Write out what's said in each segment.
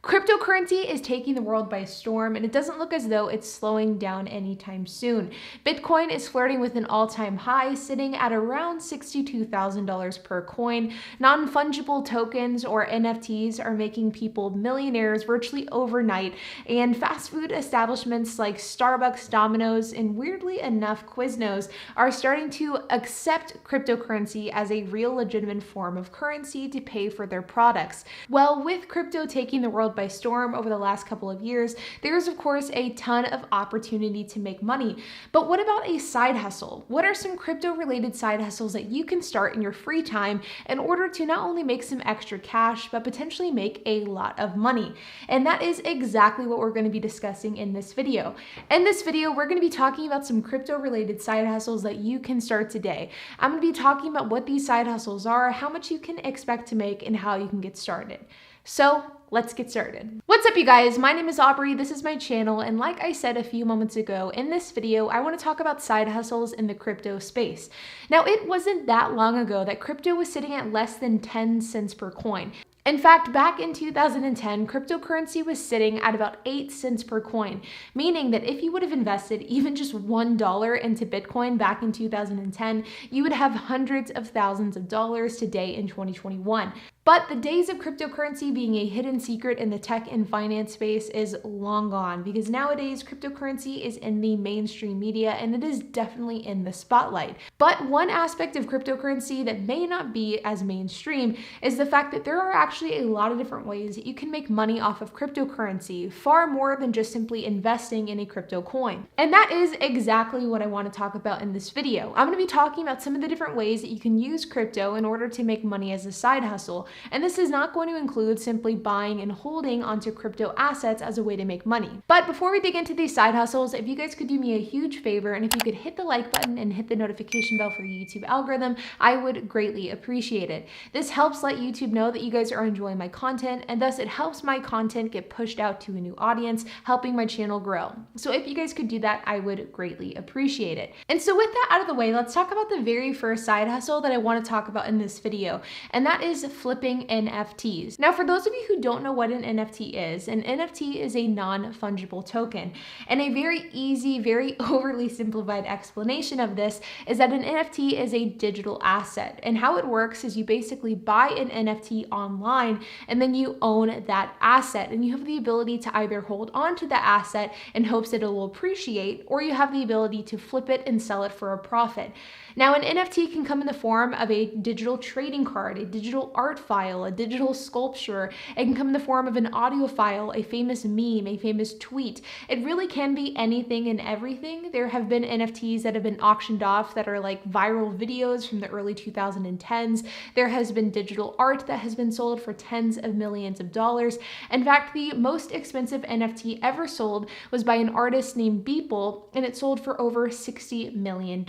Cryptocurrency is taking the world by storm, and it doesn't look as though it's slowing down anytime soon. Bitcoin is flirting with an all-time high, sitting at around $62,000 per coin. Non-fungible tokens, or NFTs, are making people millionaires virtually overnight, and fast food establishments like Starbucks, Domino's, and weirdly enough Quiznos are starting to accept cryptocurrency as a real legitimate form of currency to pay for their products. Well, with crypto taking the world by storm over the last couple of years, there's of course a ton of opportunity to make money. But what about a side hustle? What are some crypto related side hustles that you can start in your free time in order to not only make some extra cash, but potentially make a lot of money? And that is exactly what we're going to be discussing in this video. In this video, we're going to be talking about some crypto related side hustles that you can start today. I'm going to be talking about what these side hustles are, how much you can expect to make, and how you can get started. So let's get started. What's up, you guys? My name is Aubrey. This is my channel. And like I said a few moments ago, in this video, I want to talk about side hustles in the crypto space. Now, it wasn't that long ago that crypto was sitting at less than 10 cents per coin. In fact, back in 2010, cryptocurrency was sitting at about 8 cents per coin, meaning that if you would have invested even just $1 into Bitcoin back in 2010, you would have hundreds of thousands of dollars today in 2021. But the days of cryptocurrency being a hidden secret in the tech and finance space is long gone, because nowadays cryptocurrency is in the mainstream media and it is definitely in the spotlight. But one aspect of cryptocurrency that may not be as mainstream is the fact that there are actually a lot of different ways that you can make money off of cryptocurrency, far more than just simply investing in a crypto coin. And that is exactly what I want to talk about in this video. I'm going to be talking about some of the different ways that you can use crypto in order to make money as a side hustle. And this is not going to include simply buying and holding onto crypto assets as a way to make money. But before we dig into these side hustles, if you guys could do me a huge favor, and if you could hit the like button and hit the notification bell for the YouTube algorithm, I would greatly appreciate it. This helps let YouTube know that you guys are enjoying my content, and thus it helps my content get pushed out to a new audience, helping my channel grow. So if you guys could do that, I would greatly appreciate it. And so with that out of the way, let's talk about the very first side hustle that I want to talk about in this video, and that is flipping NFTs. Now, for those of you who don't know what an NFT is, an NFT is a non-fungible token. And a very easy, very overly simplified explanation of this is that an NFT is a digital asset. And how it works is you basically buy an NFT online and then you own that asset. And you have the ability to either hold on to the asset in hopes that it will appreciate, or you have the ability to flip it and sell it for a profit. Now, an NFT can come in the form of a digital trading card, a digital art file, a digital sculpture. It can come in the form of an audio file, a famous meme, a famous tweet. It really can be anything and everything. There have been NFTs that have been auctioned off that are like viral videos from the early 2010s. There has been digital art that has been sold for tens of millions of dollars. In fact, the most expensive NFT ever sold was by an artist named Beeple, and it sold for over $60 million.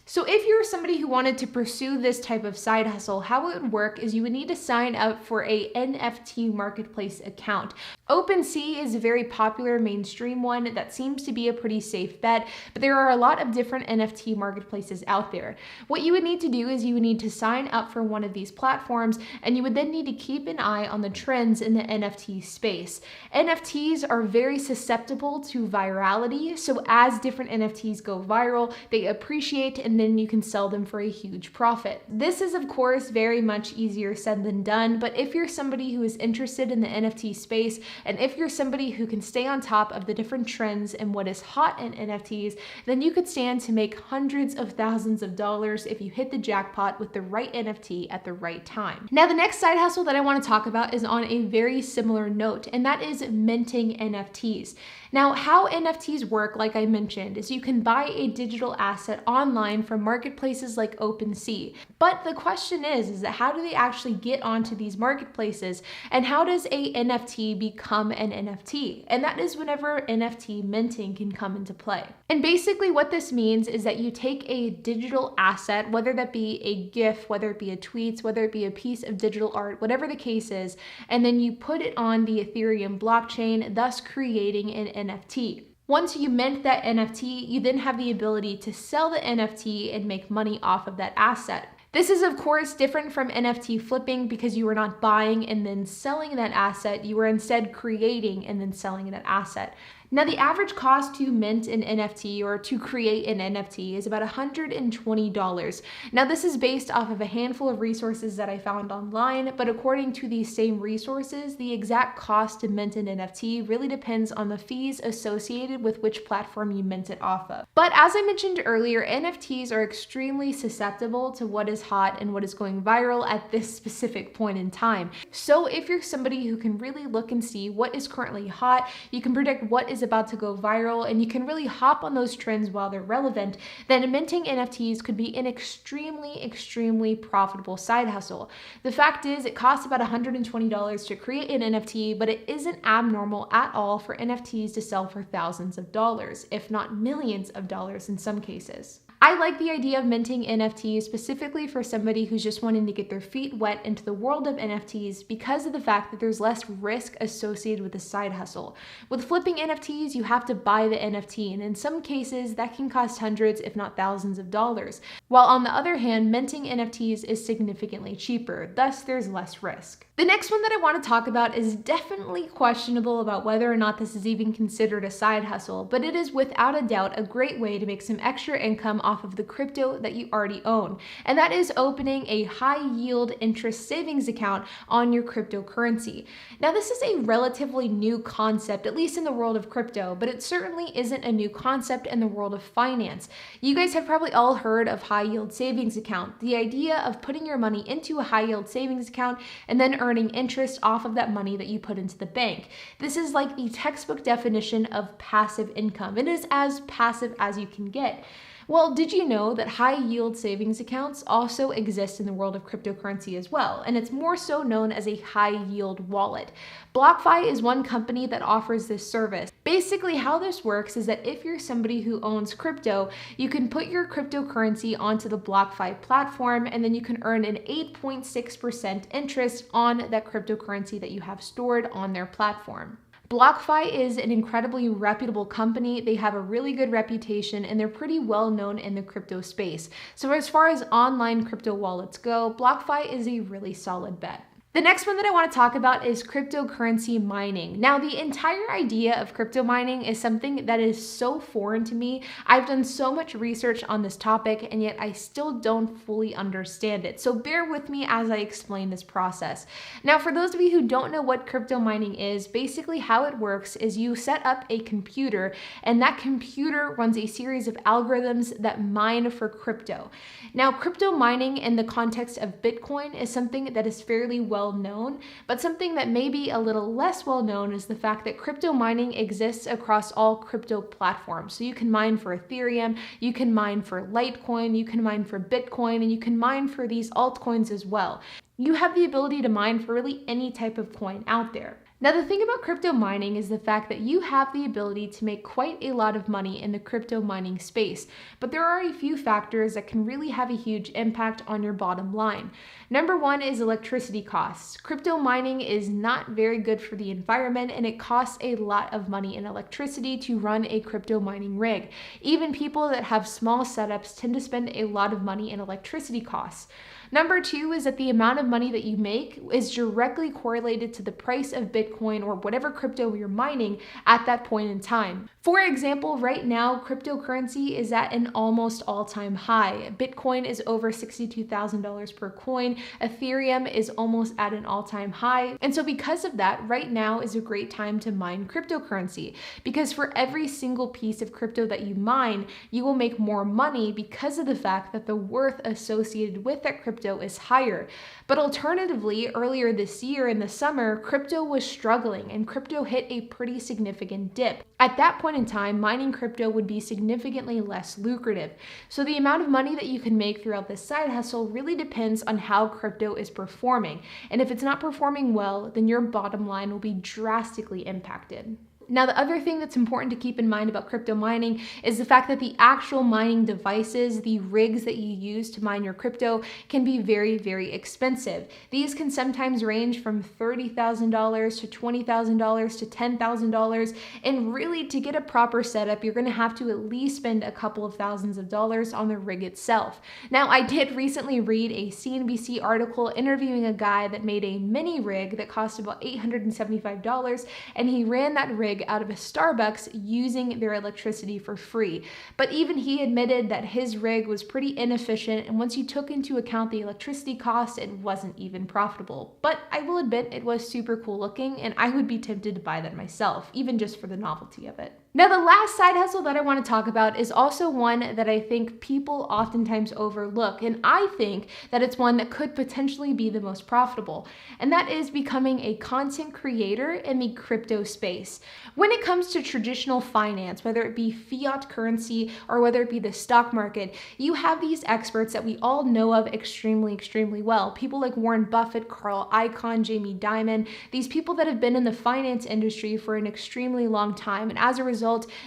So if you're somebody who wanted to pursue this type of side hustle, how it would work is you would need to sign up for a NFT marketplace account. OpenSea is a very popular mainstream one that seems to be a pretty safe bet, but there are a lot of different NFT marketplaces out there. What you would need to do is you would need to sign up for one of these platforms, and you would then need to keep an eye on the trends in the NFT space. NFTs are very susceptible to virality, so as different NFTs go viral, they appreciate and then you can sell them for a huge profit. This is of course very much easier said than done, but if you're somebody who is interested in the NFT space, and if you're somebody who can stay on top of the different trends and what is hot in NFTs, then you could stand to make hundreds of thousands of dollars if you hit the jackpot with the right NFT at the right time. Now, the next side hustle that I want to talk about is on a very similar note, and that is minting NFTs. Now, how NFTs work, like I mentioned, is you can buy a digital asset online from marketplaces like OpenSea. But the question is that how do they actually get onto these marketplaces, and how does a NFT become an NFT? And that is whenever NFT minting can come into play. And basically what this means is that you take a digital asset, whether that be a GIF, whether it be a tweet, whether it be a piece of digital art, whatever the case is, and then you put it on the Ethereum blockchain, thus creating an NFT. Once you mint that NFT, you then have the ability to sell the NFT and make money off of that asset. This is of course different from NFT flipping because you are not buying and then selling that asset, you are instead creating and then selling that asset. Now, the average cost to mint an NFT or to create an NFT is about $120. Now, this is based off of a handful of resources that I found online, but according to these same resources, the exact cost to mint an NFT really depends on the fees associated with which platform you mint it off of. But as I mentioned earlier, NFTs are extremely susceptible to what is hot and what is going viral at this specific point in time. So if you're somebody who can really look and see what is currently hot, you can predict what is about to go viral, and you can really hop on those trends while they're relevant, then minting NFTs could be an extremely profitable side hustle. The fact is, it costs about $120 to create an NFT, but it isn't abnormal at all for NFTs to sell for thousands of dollars, if not millions of dollars in some cases. I like the idea of minting NFTs specifically for somebody who's just wanting to get their feet wet into the world of NFTs because of the fact that there's less risk associated with the side hustle. With flipping NFTs, you have to buy the NFT, and in some cases, that can cost hundreds, if not thousands of dollars. While on the other hand, minting NFTs is significantly cheaper, thus there's less risk. The next one that I want to talk about is definitely questionable about whether or not this is even considered a side hustle, but it is without a doubt a great way to make some extra income off of the crypto that you already own, and that is opening a high yield interest savings account on your cryptocurrency. Now, this is a relatively new concept, at least in the world of crypto, but it certainly isn't a new concept in the world of finance. You guys have probably all heard of high yield savings account, the idea of putting your money into a high yield savings account and then earning interest off of that money that you put into the bank. This is like the textbook definition of passive income. It is as passive as you can get. Well, did you know that high yield savings accounts also exist in the world of cryptocurrency as well? And it's more so known as a high yield wallet. BlockFi is one company that offers this service. Basically, how this works is that if you're somebody who owns crypto, you can put your cryptocurrency onto the BlockFi platform, and then you can earn an 8.6% interest on that cryptocurrency that you have stored on their platform. BlockFi is an incredibly reputable company. They have a really good reputation and they're pretty well known in the crypto space. So as far as online crypto wallets go, BlockFi is a really solid bet. The next one that I want to talk about is cryptocurrency mining. Now, the entire idea of crypto mining is something that is so foreign to me. I've done so much research on this topic, and yet I still don't fully understand it. So bear with me as I explain this process. Now, for those of you who don't know what crypto mining is, basically how it works is you set up a computer, and that computer runs a series of algorithms that mine for crypto. Now, crypto mining in the context of Bitcoin is something that is fairly well known, but something that may be a little less well known is the fact that crypto mining exists across all crypto platforms. So you can mine for Ethereum, you can mine for Litecoin, you can mine for Bitcoin, and you can mine for these altcoins as well. You have the ability to mine for really any type of coin out there. Now, the thing about crypto mining is the fact that you have the ability to make quite a lot of money in the crypto mining space, but there are a few factors that can really have a huge impact on your bottom line. Number one is electricity costs. Crypto mining is not very good for the environment, and it costs a lot of money in electricity to run a crypto mining rig. Even people that have small setups tend to spend a lot of money in electricity costs. Number two is that the amount of money that you make is directly correlated to the price of Bitcoin or whatever crypto you're mining at that point in time. For example, right now, cryptocurrency is at an almost all-time high. Bitcoin is over $62,000 per coin. Ethereum is almost at an all-time high. And so because of that, right now is a great time to mine cryptocurrency, because for every single piece of crypto that you mine, you will make more money because of the fact that the worth associated with that crypto is higher. But alternatively, earlier this year in the summer, crypto was struggling and crypto hit a pretty significant dip. At that point in time, mining crypto would be significantly less lucrative. So the amount of money that you can make throughout this side hustle really depends on how crypto is performing. And if it's not performing well, then your bottom line will be drastically impacted. Now, the other thing that's important to keep in mind about crypto mining is the fact that the actual mining devices, the rigs that you use to mine your crypto, can be very, very expensive. These can sometimes range from $30,000 to $20,000 to $10,000. And really, to get a proper setup, you're going to have to at least spend a couple of thousands of dollars on the rig itself. Now, I did recently read a CNBC article interviewing a guy that made a mini rig that cost about $875, and he ran that rig out of a Starbucks using their electricity for free. But even he admitted that his rig was pretty inefficient, and once you took into account the electricity cost, it wasn't even profitable. But I will admit it was super cool looking, and I would be tempted to buy that myself, even just for the novelty of it. Now, the last side hustle that I want to talk about is also one that I think people oftentimes overlook, and I think that it's one that could potentially be the most profitable, and that is becoming a content creator in the crypto space. When it comes to traditional finance, whether it be fiat currency or whether it be the stock market, you have these experts that we all know of extremely, extremely well. People like Warren Buffett, Carl Icahn, Jamie Dimon, these people that have been in the finance industry for an extremely long time, and as a result,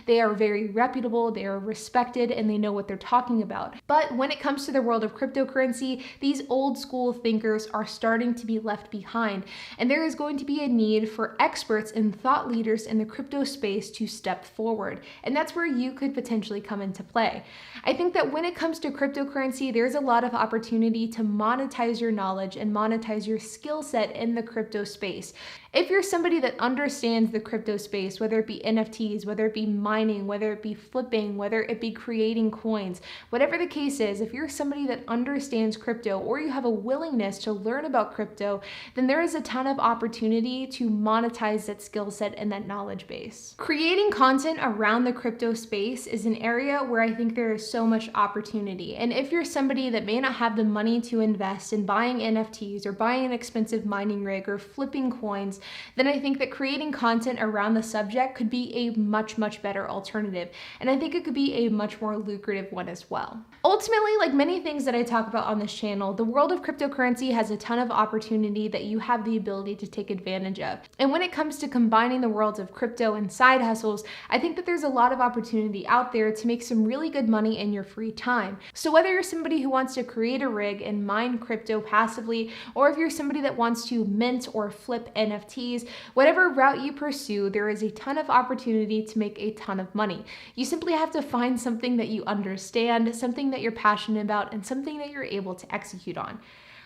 they are very reputable, they are respected, and they know what they're talking about. But when it comes to the world of cryptocurrency, these old school thinkers are starting to be left behind, and there is going to be a need for experts and thought leaders in the crypto space to step forward, and that's where you could potentially come into play. I think that when it comes to cryptocurrency, there's a lot of opportunity to monetize your knowledge and monetize your skill set in the crypto space. If you're somebody that understands the crypto space, whether it be NFTs, whether it be mining, whether it be flipping, whether it be creating coins, whatever the case is, if you're somebody that understands crypto or you have a willingness to learn about crypto, then there is a ton of opportunity to monetize that skill set and that knowledge base. Creating content around the crypto space is an area where I think there is so much opportunity. And if you're somebody that may not have the money to invest in buying NFTs or buying an expensive mining rig or flipping coins, then I think that creating content around the subject could be a much better alternative. And I think it could be a much more lucrative one as well. Ultimately, like many things that I talk about on this channel, the world of cryptocurrency has a ton of opportunity that you have the ability to take advantage of. And when it comes to combining the worlds of crypto and side hustles, I think that there's a lot of opportunity out there to make some really good money in your free time. So whether you're somebody who wants to create a rig and mine crypto passively, or if you're somebody that wants to mint or flip NFTs, whatever route you pursue, there is a ton of opportunity to make a ton of money. You simply have to find something that you understand, something that you're passionate about, and something that you're able to execute on.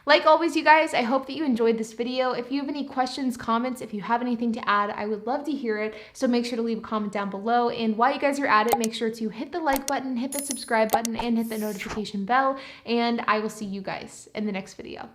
Like always, you guys, I hope that you enjoyed this video. If you have any questions, comments, if you have anything to add, I would love to hear it. So make sure to leave a comment down below. And while you guys are at it, make sure to hit the like button, hit the subscribe button, and hit the notification bell. And I will see you guys in the next video.